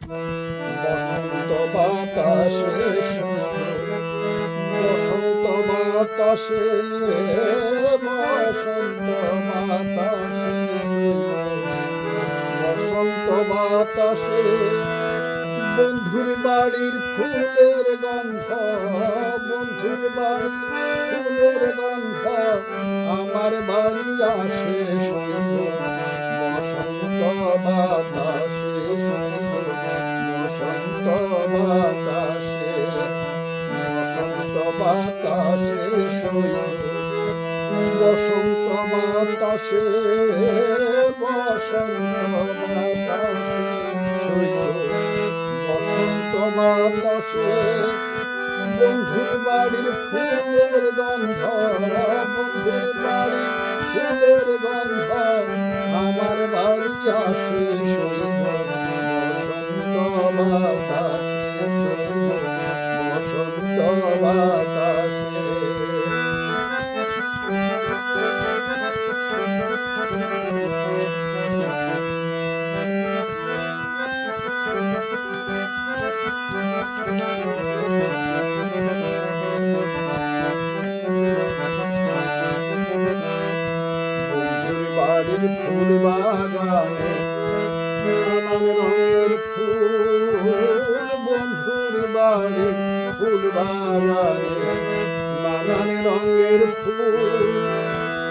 বসন্ত বাতাসে বসন্ত বাতাসে বসন্ত বাতাসে বসন্ত বাতাসে বন্ধুর বাড়ির ফুলের গন্ধ, বন্ধুর বাড়ির ফুলের গন্ধ আমার বাড়ি আসে বসন্ত বাতাসে বসন্ত বাতাসে বসন্ত বাতাসে বসন্ত বাতাসে বসন্ত বাতাসে বসন্ত বাতাসে বন্ধুর বাড়ির ফুলের গন্ধ, বন্ধুর বাড়ির ফুলের গন্ধ আমার বাড়ি আসে বসন্ত বাতাসে বসন্ত বাতাসে বাড়ির ফুল বাগানে নানান রঙের ফুল, বন্ধুর বাড়ির ফুল বাগানে নানান রঙের ফুল,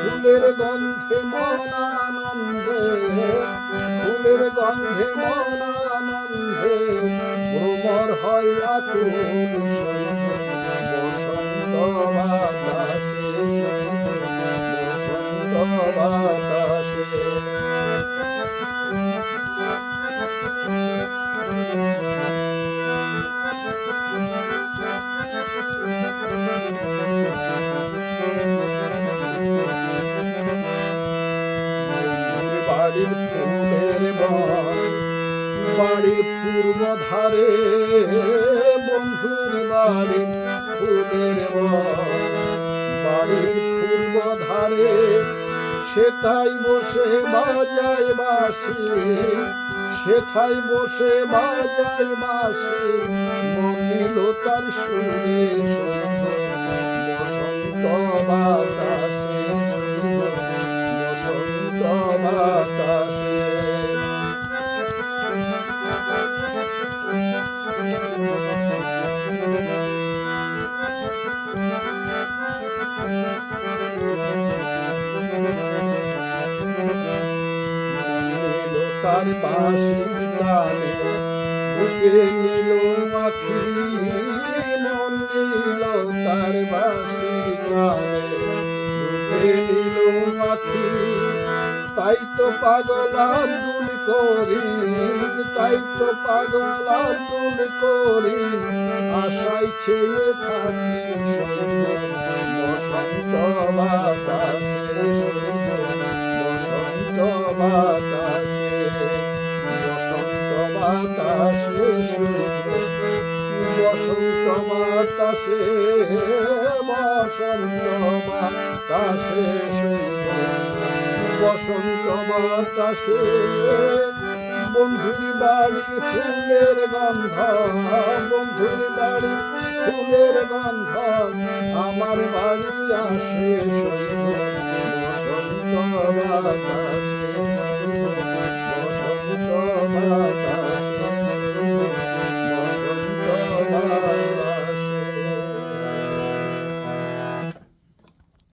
ফুলের গন্ধে মন আনন্দে, ফুলের গন্ধে মন আনন্দে ভ্রমর হয় আকুল বসন্ত বাতাসে বসন্ত বাতাসে বাড়ির ফুলের বন, বাড়ির পূর্ব ধারে বন্ধুর বাড়ির ফুলের বন, বাড়ির পূর্ব ধারে সেথায় বসে বাজায় বাঁশি, সেথায় বসে বাজায় বাঁশি মন নিল তার সুরে বসন্ত বাতাসে বসন্ত বাতাসে তার বাঁশির তালে বুকে নিল আখি, মন নিল তার বাঁশির তালে বুকে নিল আখি, তাই তো পাগল আব্দুল করিম, তাই তো পাগল আব্দুল করিম আশায় চেয়ে থাকি বসন্ত বাতাসে বসন্ত বাতাসে বসন্ত বাতাসে বসন্ত বাতাসে বসন্ত বাতাসে বসন্ত বাতাসে বন্ধুর বাড়ির ফুলের গন্ধ, বন্ধুর বাড়ির ফুলের গন্ধ আমার বাড়ি আসে বসন্ত বাতাসে বসন্ত বাতাসে